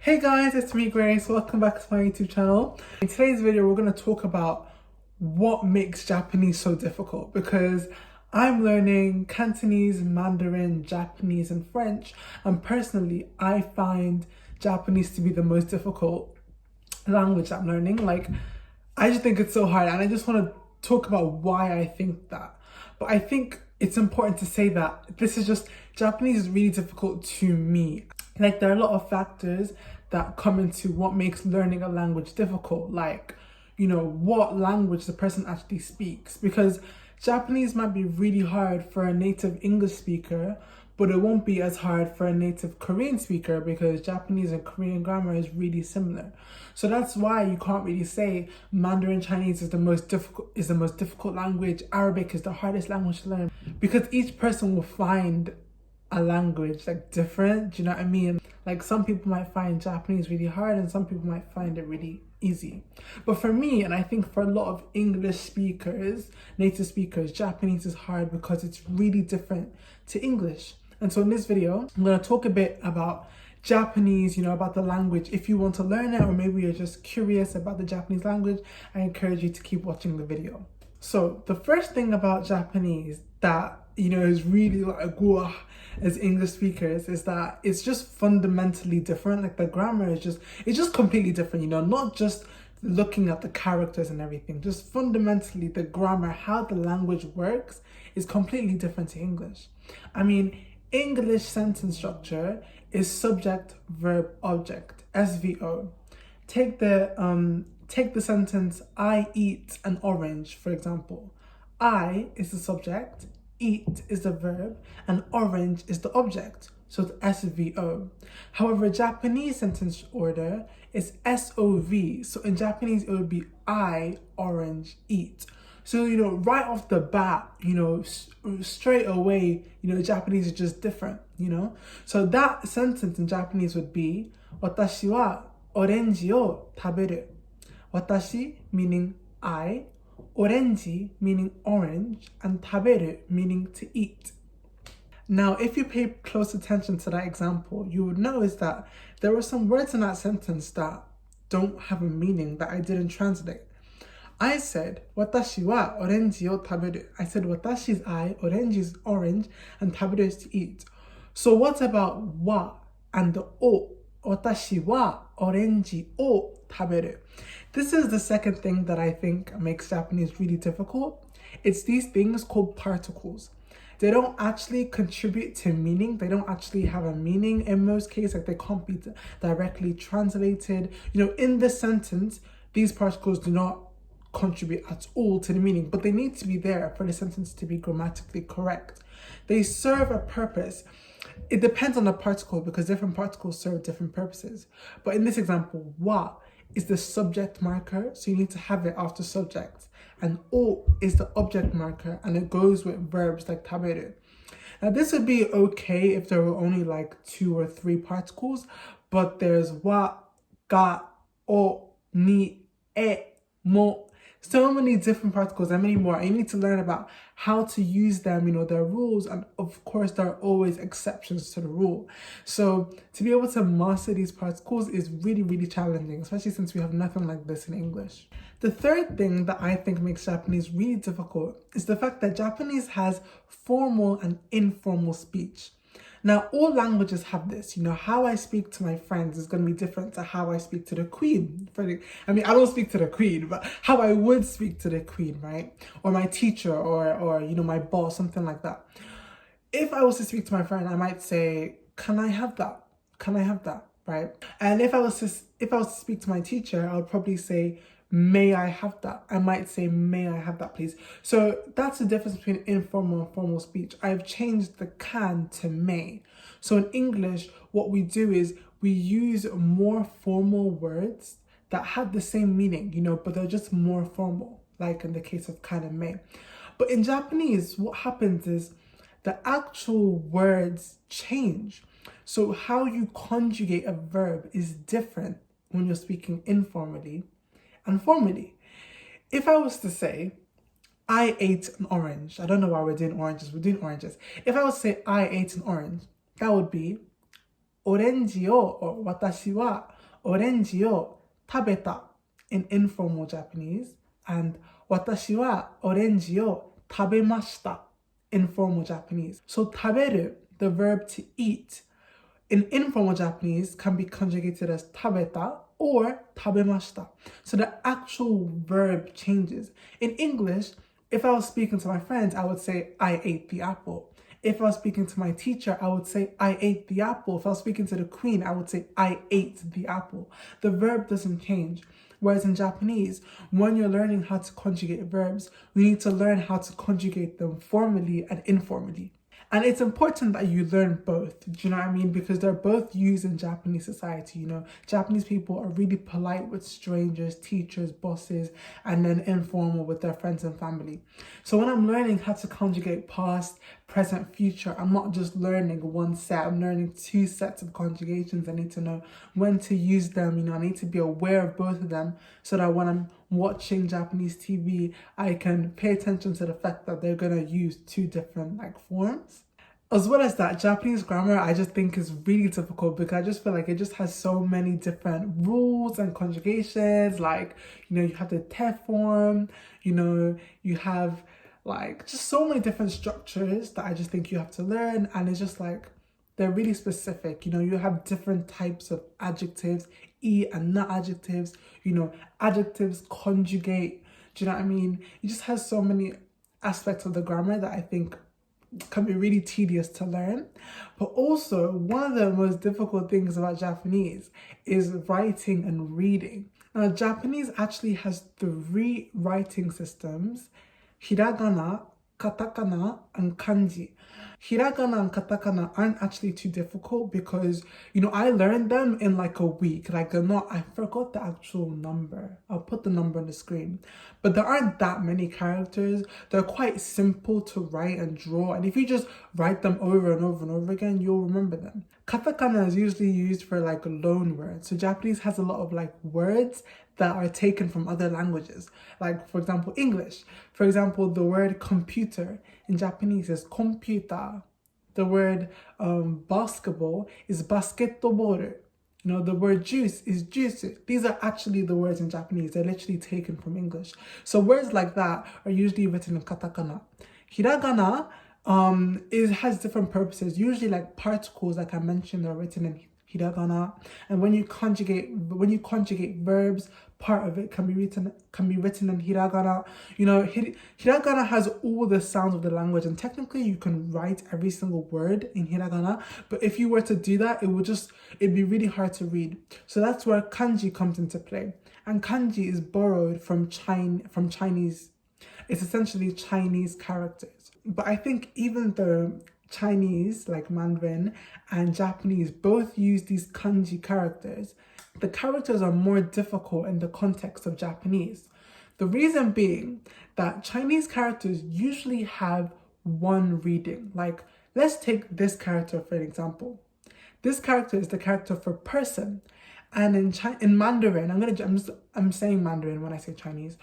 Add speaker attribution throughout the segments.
Speaker 1: Hey guys, it's me Grace. Welcome back to my YouTube channel. In today's video, we're going to talk about what makes Japanese so difficult because I'm learning Cantonese, Mandarin, Japanese, and French. And personally, I find Japanese to be the most difficult language I'm learning. I just think it's so hard, and I just want to talk about why I think that. But I think it's important to say that Japanese is really difficult to me. There are a lot of factors that come into what makes learning a language difficult, what language the person actually speaks. Because Japanese might be really hard for a native English speaker, but it won't be as hard for a native Korean speaker because Japanese and Korean grammar is really similar. So that's why you can't really say Mandarin Chinese is the most difficult language, Arabic is the hardest language to learn, because each person will find a language different. Do you know what I mean? Some people might find Japanese really hard and some people might find it really easy. But for me, and I think for a lot of English speakers, native speakers, Japanese is hard because it's really different to English. And so in this video, I'm going to talk a bit about Japanese, about the language. If you want to learn it, or maybe you're just curious about the Japanese language, I encourage you to keep watching the video. So the first thing about Japanese that, is really whoa, as English speakers, is that it's just fundamentally different. The grammar is just completely different, not just looking at the characters and everything, just fundamentally the grammar, how the language works is completely different to English. I mean, English sentence structure is subject, verb, object, SVO. Take the sentence, I eat an orange, for example. I is the subject, eat is the verb, and orange is the object. So it's SVO. However, Japanese sentence order is SOV. So in Japanese, it would be I, orange, eat. So, right off the bat, straight away, Japanese is just different, So that sentence in Japanese would be, Watashi wa orenji o taberu. Watashi meaning I, orenji meaning orange, and taberu meaning to eat. Now, if you pay close attention to that example, you would notice that there are some words in that sentence that don't have a meaning that I didn't translate. I said, Watashi wa orenji o taberu. I said, Watashi is I, orange is orange, and taberu is to eat. So what about wa and the o? Watashi wa orenji o taberu. This is the second thing that I think makes Japanese really difficult. It's these things called particles. They don't actually contribute to meaning. They don't actually have a meaning in most cases. They can't be directly translated. In the sentence, these particles do not contribute at all to the meaning, but they need to be there for the sentence to be grammatically correct. They serve a purpose. It depends on the particle because different particles serve different purposes. But in this example, wa is the subject marker, so you need to have it after subject. And o is the object marker, and it goes with verbs like taberu. Now this would be okay if there were only 2 or 3 particles, but there's wa, ga, o, ni, e, mo. So many different particles and many more. And you need to learn about how to use them, their rules. And of course, there are always exceptions to the rule. So to be able to master these particles is really, really challenging, especially since we have nothing like this in English. The third thing that I think makes Japanese really difficult is the fact that Japanese has formal and informal speech. Now, all languages have this, how I speak to my friends is going to be different to how I speak to the queen. I don't speak to the queen, but how I would speak to the queen, right? Or my teacher or my boss, something like that. If I was to speak to my friend, I might say, can I have that? Can I have that, right? And if I was to speak to my teacher, I would probably say, may I have that? I might say, may I have that, please? So that's the difference between informal and formal speech. I've changed the can to may. So in English, what we do is we use more formal words that have the same meaning, but they're just more formal, like in the case of can and may. But in Japanese, what happens is the actual words change. So how you conjugate a verb is different when you're speaking informally and formally. If I was to say, I ate an orange, I don't know why we're doing oranges, we're doing oranges. If I was to say, I ate an orange, that would be, or watashi wa orenji o tabeta in informal Japanese, and watashi wa orenji o tabemashita in formal Japanese. So taberu, the verb to eat, in informal Japanese can be conjugated as tabeta or tabemashita. So the actual verb changes. In English, if I was speaking to my friends, I would say, I ate the apple. If I was speaking to my teacher, I would say, I ate the apple. If I was speaking to the queen, I would say, I ate the apple. The verb doesn't change. Whereas in Japanese, when you're learning how to conjugate verbs, we need to learn how to conjugate them formally and informally. And it's important that you learn both, do you know what I mean? Because they're both used in Japanese society, you know. Japanese people are really polite with strangers, teachers, bosses, and then informal with their friends and family. So when I'm learning how to conjugate past, present, future, I'm not just learning one set, I'm learning two sets of conjugations. I need to know when to use them, you know, I need to be aware of both of them so that when I'm watching Japanese TV, I can pay attention to the fact that they're gonna use two different forms. As well as that, Japanese grammar I just think is really difficult because I just feel like it just has so many different rules and conjugations. Like, you know, you have the te form, you know, you have just so many different structures that I just think you have to learn, and it's just they're really specific. You know, you have different types of adjectives, and not adjectives, you know, adjectives conjugate, do you know what I mean? It just has so many aspects of the grammar that I think can be really tedious to learn. But also, one of the most difficult things about Japanese is writing and reading. Now, Japanese actually has 3 writing systems: hiragana, katakana, and kanji. Hiragana and katakana aren't actually too difficult because, you know, I learned them in a week. They're not, I forgot the actual number. I'll put the number on the screen. But there aren't that many characters. They're quite simple to write and draw. And if you just write them over and over and over again, you'll remember them. Katakana is usually used for loan words. So Japanese has a lot of words that are taken from other languages. For example, English. For example, the word computer in Japanese is computer. The word basketball is basketball. You know, the word juice is juice. These are actually the words in Japanese. They're literally taken from English. So words like that are usually written in katakana. Hiragana has different purposes. Usually particles, like I mentioned, are written in hiragana. And when you conjugate verbs, part of it can be written in hiragana. You know, hiragana has all the sounds of the language, and technically you can write every single word in hiragana, but if you were to do that, it'd be really hard to read. So that's where kanji comes into play. And kanji is borrowed from Chinese. It's essentially Chinese characters. But I think even though Chinese, like Mandarin, and Japanese both use these kanji characters, the characters are more difficult in the context of Japanese. The reason being that Chinese characters usually have one reading. Let's take this character for an example. This character is the character for person. And in Mandarin, I'm saying Mandarin when I say Chinese.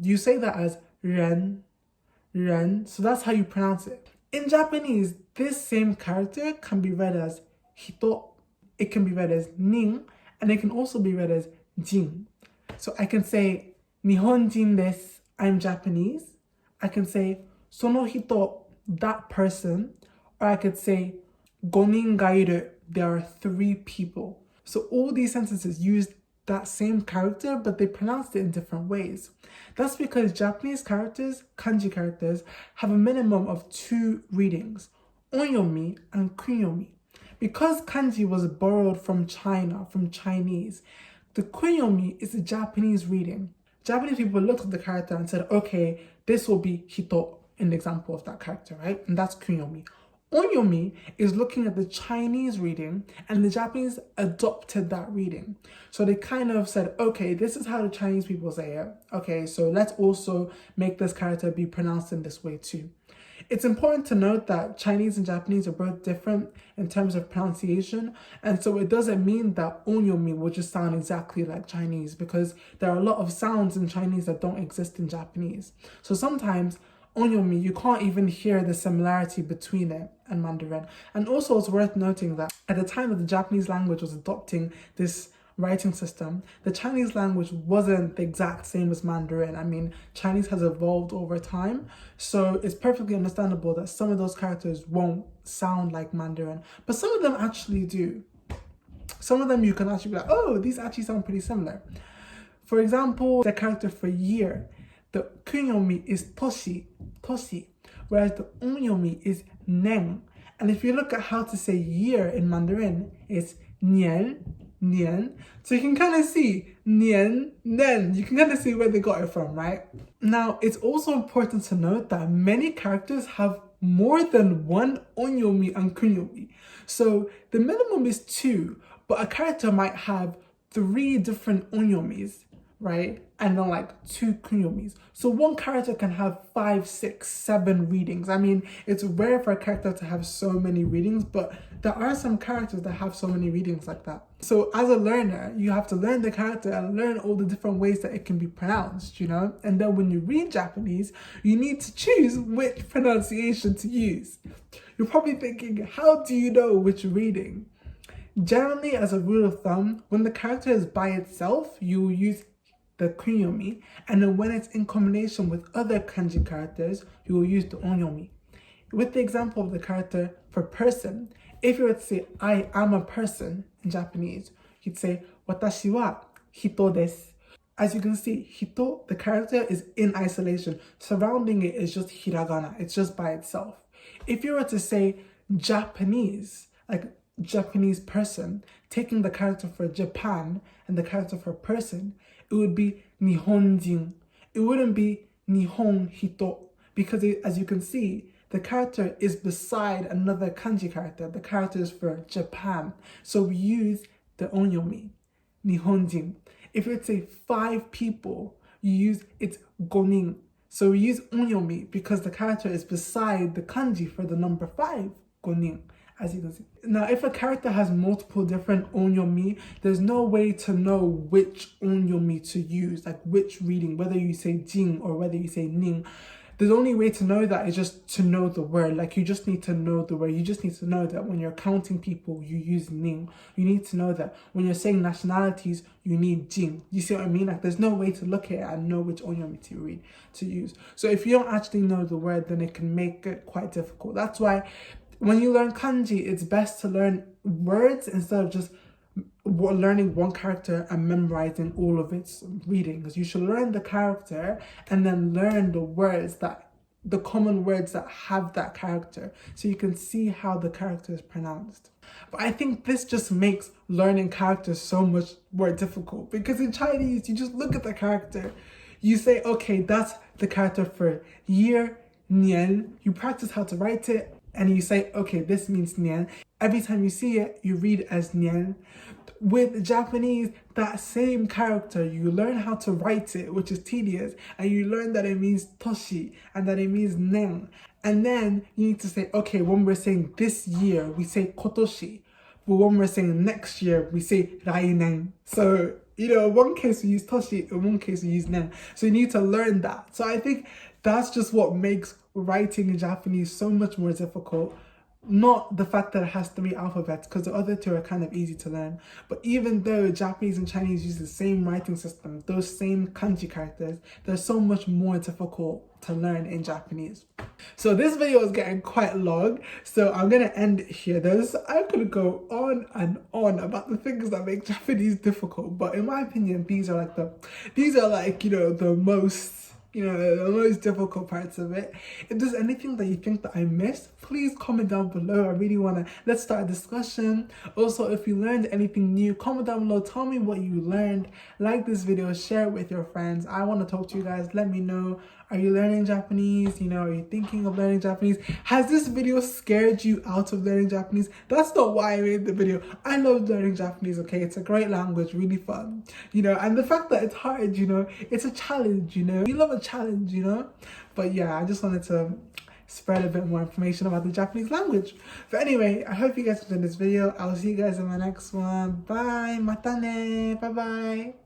Speaker 1: You say that as ren, so that's how you pronounce it. In Japanese, this same character can be read as hito, it can be read as nin, and it can also be read as jin. So I can say Nihonjin desu, I'm Japanese. I can say sono hito, that person, or I could say gonin ga iru, there are 3 people. So all these sentences use that same character, but they pronounced it in different ways. That's because Japanese characters, kanji characters, have a minimum of 2 readings, onyomi and kunyomi. Because kanji was borrowed from China, from Chinese, the kunyomi is a Japanese reading. Japanese people looked at the character and said, okay, this will be hito in the example of that character, right? And that's kunyomi. Onyomi is looking at the Chinese reading, and the Japanese adopted that reading. So they kind of said, okay, this is how the Chinese people say it. Okay, so let's also make this character be pronounced in this way too. It's important to note that Chinese and Japanese are both different in terms of pronunciation, and so it doesn't mean that onyomi will just sound exactly like Chinese, because there are a lot of sounds in Chinese that don't exist in Japanese. So sometimes onyomi, you can't even hear the similarity between it and Mandarin. And also it's worth noting that at the time that the Japanese language was adopting this writing system, the Chinese language wasn't the exact same as Mandarin. I mean, Chinese has evolved over time, so it's perfectly understandable that some of those characters won't sound like Mandarin, but some of them actually do. Some of them you can actually be like, oh, these actually sound pretty similar. For example, the character for year, the kunyomi is toshi, whereas the onyomi is nen. And if you look at how to say year in Mandarin, it's nian. So you can kind of see nian, nen. You can kind of see where they got it from, right? Now, it's also important to note that many characters have more than one onyomi and kunyomi. So the minimum is 2, but a character might have 3 different onyomis, right? And then like 2 kunyomis. So one character can have 5, 6, 7 readings. I mean, it's rare for a character to have so many readings, but there are some characters that have so many readings like that. So as a learner, you have to learn the character and learn all the different ways that it can be pronounced, you know? And then when you read Japanese, you need to choose which pronunciation to use. You're probably thinking, how do you know which reading? Generally, as a rule of thumb, when the character is by itself, you will use the kunyomi, and then when it's in combination with other kanji characters, you will use the onyomi. With the example of the character for person, if you were to say, I am a person in Japanese, you'd say, watashi wa hito desu. As you can see, hito, the character, is in isolation. Surrounding it is just hiragana, it's just by itself. If you were to say Japanese, like Japanese person, taking the character for Japan and the character for person, it would be Nihonjin. It wouldn't be Nihon hito, because as you can see, the character is beside another kanji character. The character is for Japan. So we use the onyomi, Nihonjin. If it's say 5 people, you use it's gonin. So we use onyomi because the character is beside the kanji for the number 5, gonin, as you can see. Now, if a character has multiple different onyomi, there's no way to know which onyomi to use, like which reading, whether you say jin or whether you say nin. The only way to know that is just to know the word. Like, you just need to know the word. You just need to know that when you're counting people, you use ning. You need to know that when you're saying nationalities, you need jing. You see what I mean? Like, there's no way to look at it and know which onyomi to use. So if you don't actually know the word, then it can make it quite difficult. That's why when you learn kanji, it's best to learn words instead of just learning one character and memorizing all of its readings. You should learn the character and then learn the common words that have that character, so you can see how the character is pronounced. But I think this just makes learning characters so much more difficult, because in Chinese, you just look at the character, you say, okay, that's the character for year, nian, you practice how to write it, and you say, okay, this means nian. Every time you see it, you read it as nian. With Japanese, that same character, you learn how to write it, which is tedious, and you learn that it means toshi and that it means nen. And then you need to say, okay, when we're saying this year, we say kotoshi. But when we're saying next year, we say rainen. So, you know, in one case we use toshi, in one case we use nen. So you need to learn that. So I think that's just what makes writing in Japanese so much more difficult. Not the fact that it has 3 alphabets, because the other 2 are kind of easy to learn. But even though Japanese and Chinese use the same writing system, those same kanji characters, they're so much more difficult to learn in Japanese. So this video is getting quite long, so I'm going to end it here. I'm going to go on and on about the things that make Japanese difficult. But in my opinion, these are like, the most difficult parts of it. If there's anything that you think that I missed, please comment down below. I really let's start a discussion. Also, if you learned anything new, comment down below, tell me what you learned. Like this video, share it with your friends. I want to talk to you guys. Let me know, are you learning Japanese? Are you thinking of learning Japanese? Has this video scared you out of learning Japanese? That's not why I made the video. I love learning Japanese, okay? It's a great language, really fun, and the fact that it's hard, it's a challenge, we love a challenge, But yeah, I just wanted to spread a bit more information about the Japanese language. But anyway, I hope you guys enjoyed this video. I'll see you guys in my next one. Bye. Matane. Bye bye.